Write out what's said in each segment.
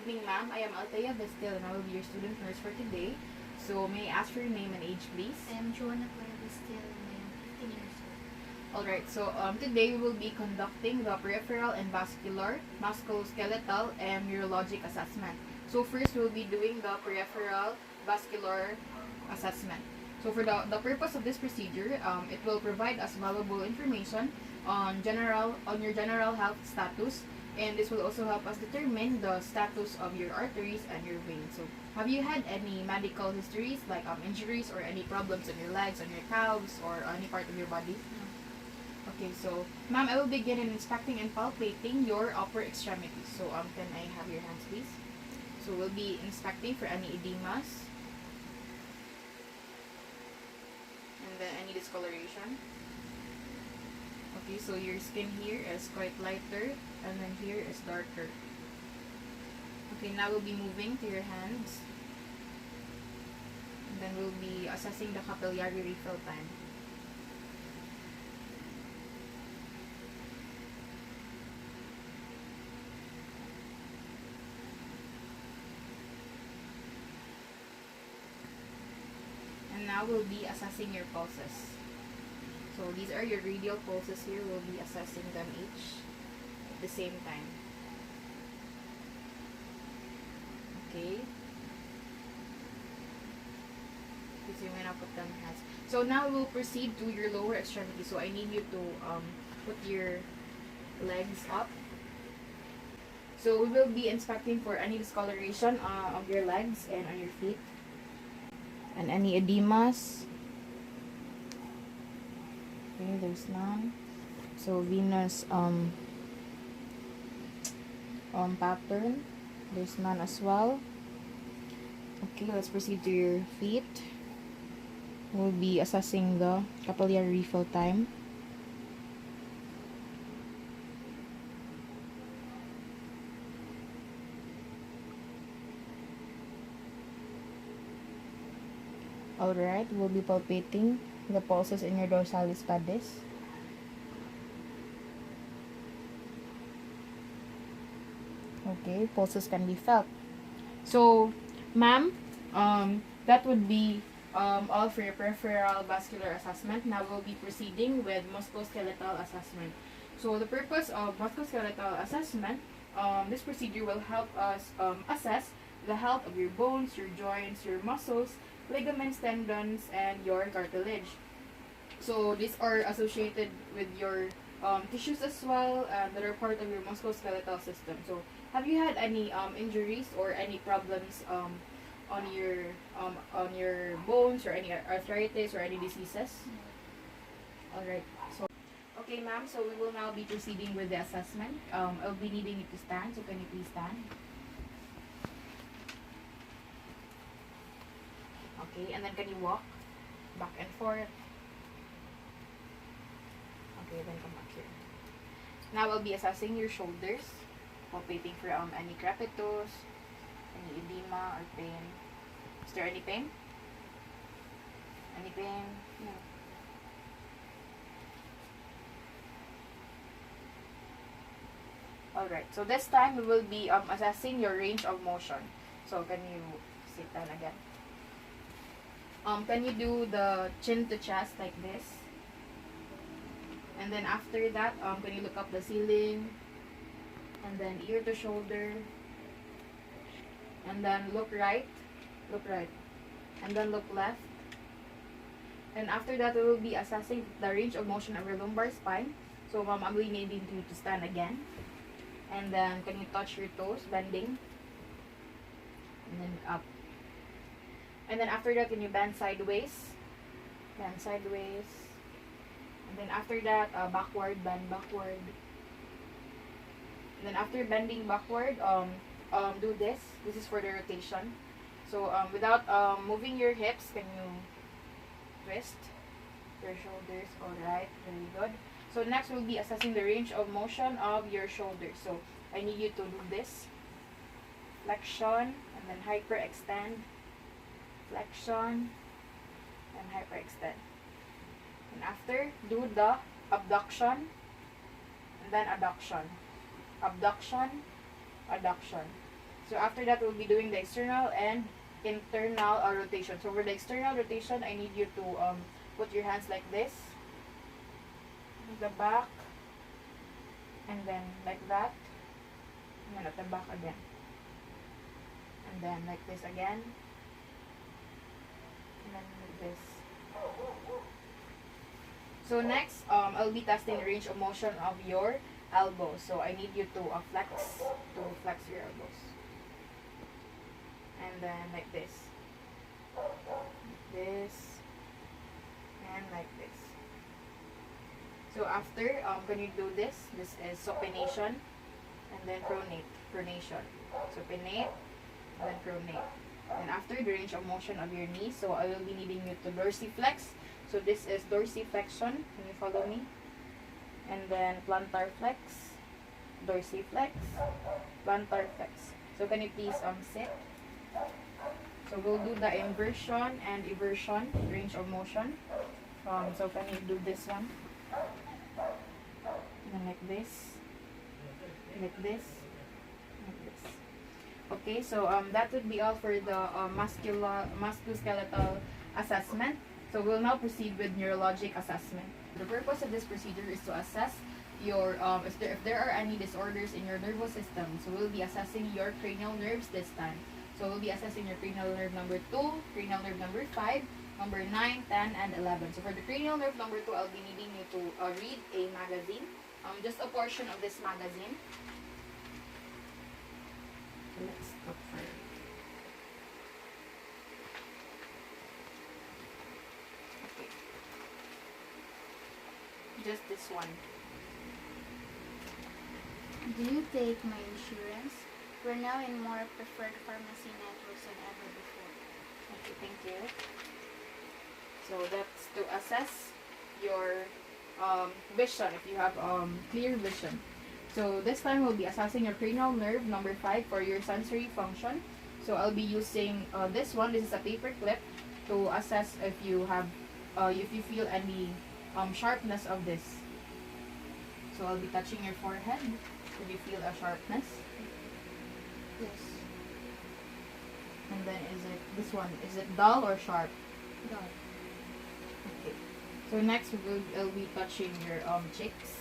evening, ma'am. I am Althea Vestil and I will be your student nurse for today. So, may I ask for your name and age, please? I am Joanna Vestil and I am 15 years old. Alright, so today we will be conducting the peripheral and vascular, musculoskeletal, and neurologic assessment. So, first we'll be doing the peripheral vascular assessment. So, for the purpose of this procedure, it will provide us valuable information on your general health status, and this will also help us determine the status of your arteries and your veins. So, have you had any medical histories like injuries or any problems on your legs, on your calves, or any part of your body? No. Okay, so ma'am, I will begin in inspecting and palpating your upper extremities. So can I have your hands, please? So we'll be inspecting for any edemas, and then any discoloration. Okay, so your skin here is quite lighter, and then here is darker. Okay, now we'll be moving to your hands, and then we'll be assessing the capillary refill time. And now we'll be assessing your pulses. So these are your radial pulses here. We'll be assessing them each at the same time. Okay. So you may now put them hands. So now we'll proceed to your lower extremity. So I need you to put your legs up. So we will be inspecting for any discoloration of your legs and on your feet, and any edemas. Okay, there's none. So venous pattern, there's none as well. Okay, let's proceed to your feet. We'll be assessing the capillary refill time. Alright, we'll be palpating the pulses in your dorsalis pedis. Okay, pulses can be felt. So, ma'am, that would be all for your peripheral vascular assessment. Now we'll be proceeding with musculoskeletal assessment. So, the purpose of musculoskeletal assessment, this procedure will help us assess the health of your bones, your joints, your muscles, ligaments, tendons, and your cartilage. So these are associated with your tissues as well, that are part of your musculoskeletal system. So have you had any injuries or any problems on your bones, or any arthritis or any diseases? Alright. So okay, ma'am. So we will now be proceeding with the assessment. I'll be needing you to stand. So can you please stand? Okay, and then can you walk back and forth? Okay, then come back here. Now I'll be assessing your shoulders, palpating for any crepitus, any edema or pain. Is there any pain? Any pain? No. Alright, so this time we will be assessing your range of motion. So can you sit down again? Can you do the chin to chest like this? And then after that, can you look up the ceiling? And then ear to shoulder. And then look right. And then look left. And after that, we will be assessing the range of motion of your lumbar spine. So, ma'am, I'm really needing you to stand again. And then, can you touch your toes, bending? And then up. And then after that, can you bend sideways? Bend sideways. And then after that, backward, bend backward. And then after bending backward, do this. This is for the rotation. So without moving your hips, can you twist your shoulders? Alright, very good. So next, we'll be assessing the range of motion of your shoulders. So I need you to do this. Flexion, and then hyperextend. Flexion and hyperextend. And after, do the abduction and then adduction. Abduction, adduction. So after that, we'll be doing the external and internal rotation. So for the external rotation, I need you to put your hands like this, the back, and then like that, and then at the back again, and then like this again, and then like this. So next, I'll be testing the range of motion of your elbows. So I need you to flex your elbows, and then like this, and like this. So after, can you do this? This is supination, and then pronation. Supinate, and then pronate. And after, the range of motion of your knees. So I will be needing you to dorsiflex. So this is dorsiflexion. Can you follow me? And then plantar flex, dorsiflex, plantar flex. So can you please sit? So we'll do the inversion and eversion, range of motion. So can you do this one? And then like this, like this, like this. Okay, so that would be all for the musculoskeletal assessment. So we'll now proceed with neurologic assessment. The purpose of this procedure is to assess your if there are any disorders in your nervous system. So we'll be assessing your cranial nerves this time. So we'll be assessing your cranial nerve number 2, cranial nerve number 5, number 9, 10, and 11. So for the cranial nerve number 2, I'll be needing you to read a magazine. Just a portion of this magazine. So let's look for it. Okay. Just this one. Do you take my insurance? We're now in more preferred pharmacy networks than ever before. Okay, thank you. So that's to assess your vision, if you have clear vision. So this time we'll be assessing your cranial nerve number 5 for your sensory function. So I'll be using this one. This is a paper clip to assess if you have, if you feel any sharpness of this. So I'll be touching your forehead. Did you feel a sharpness? Yes. And then is it this one? Is it dull or sharp? Dull. Okay. So next we'll be touching your cheeks.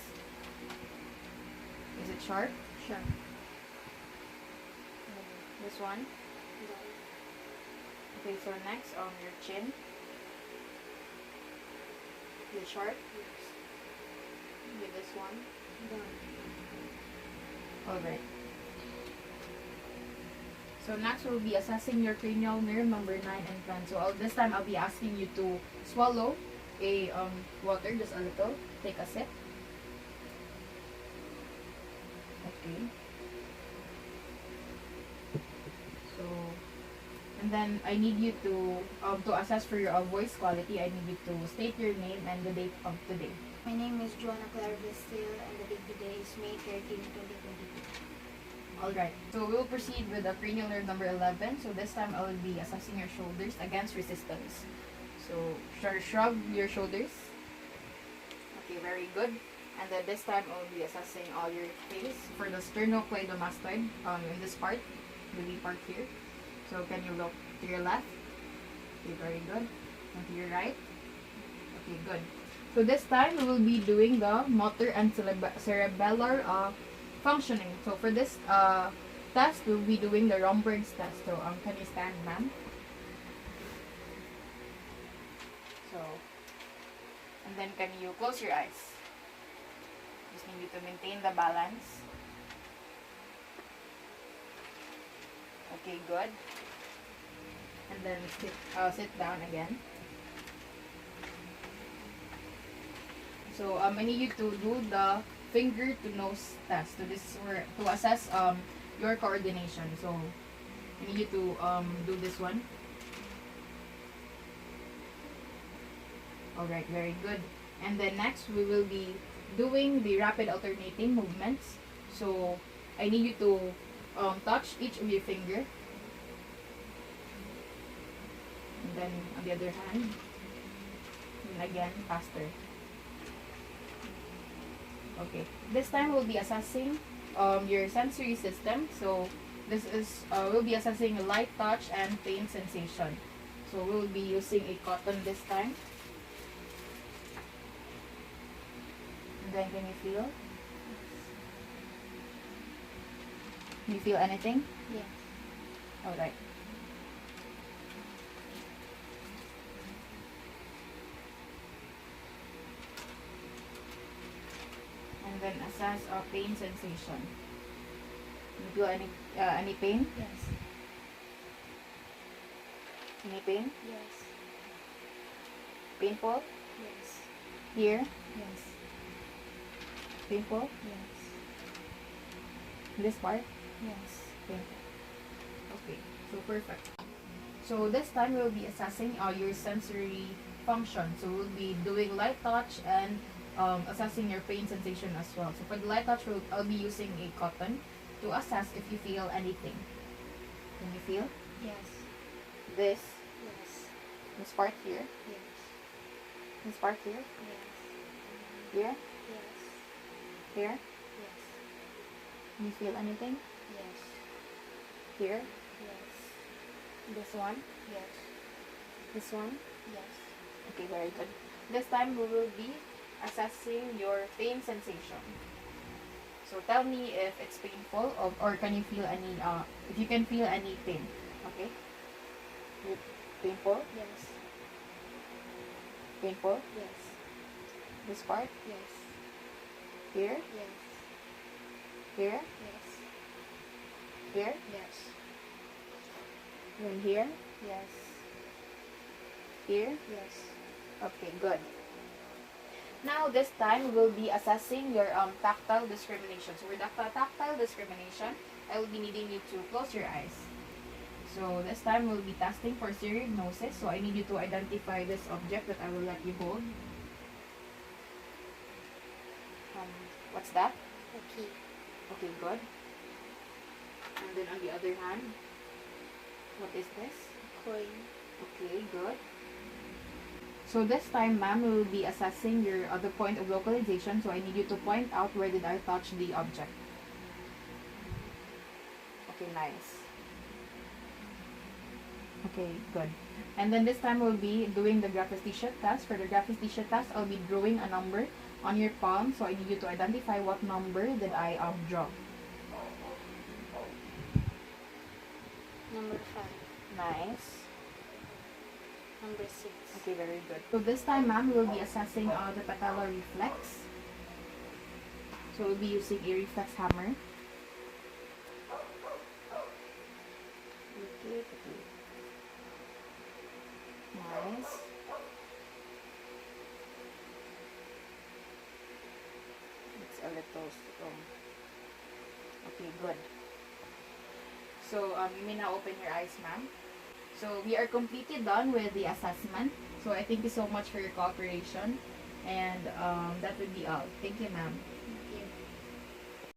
Is it sharp? Sharp. This one. Dull. Okay, so next your chin. Is it sharp? Yes. Okay, this one. Dull. Alright. So next we'll be assessing your cranial nerve number 9 and 10. So this time I'll be asking you to swallow a water, just a little. Take a sip. Okay. So, and then I need you to assess for your voice quality. I need you to state your name and the date of today. My name is Joanna Clara Vestil and the date today is May 13, 2022. Alright, so we'll proceed with the cranial nerve number 11. So this time I will be assessing your shoulders against resistance. So shrug your shoulders. Okay, very good. And then this time I will be assessing all your face for the sternocleidomastoid in this part, the V part here. So can you look to your left? Okay, very good. And to your right? Okay, good. So this time we will be doing the motor and cerebellar functioning. So for this test, we'll be doing the Romberg's test. So can you stand, ma'am? So, and then can you close your eyes? Just need you to maintain the balance. Okay, good. And then sit down again. So I need you to do the finger to nose test. So this is where to assess your coordination. So I need you to do this one. Alright, very good. And then next we will be doing the rapid alternating movements. So I need you to touch each of your finger. And then on the other hand. And again, faster. Okay. This time we'll be assessing your sensory system. So This is we'll be assessing light touch and pain sensation. So we'll be using a cotton this time. And then can you feel? Can you feel anything? Yes. Alright. And then assess pain sensation. Do you feel any pain? Yes. Any pain? Yes. Painful? Yes. Here? Yes. Painful? Yes. This part? Yes. Painful. Okay, so perfect. So this time we'll be assessing your sensory function. So we'll be doing light touch and assessing your pain sensation as well. So for the light touch, I'll be using a cotton to assess if you feel anything. Can you feel? Yes. This Yes. part here, Yes. this part here, Yes. here, Yes. here. Yes. Can you feel anything? Yes. Here, Yes. this one, Yes. this one. Yes. Okay, very good. This time we will be assessing your pain sensation. So tell me if it's painful or can you feel any if you can feel any pain. Okay? Painful? Yes. Painful? Yes. This part? Yes. Here? Yes. Here? Yes. Here? Yes. Then here? Yes. Here? Yes. Okay, good. Now this time we will be assessing your tactile discrimination. So with tactile discrimination, I will be needing you to close your eyes. So this time we'll be testing for seriognosis. So I need you to identify this object that I will let you hold. What's that? A key. Okay, good. And then on the other hand, what is this? Coin. Okay, good. So this time, ma'am, we will be assessing your the point of localization. So I need you to point out where did I touch the object. Okay, nice. Okay, good. And then this time we'll be doing the graphesthesia test. For the graphesthesia test, I'll be drawing a number on your palm. So I need you to identify what number did I draw. Number 5. Nice. Number 6. Okay, very good. So this time, ma'am, we'll be assessing the patellar reflex. So we'll be using a reflex hammer. Okay, okay. Nice. It's a little strong. Okay, good. So you may now open your eyes, ma'am. So we are completely done with the assessment. So I thank you so much for your cooperation. And that would be all. Thank you, ma'am.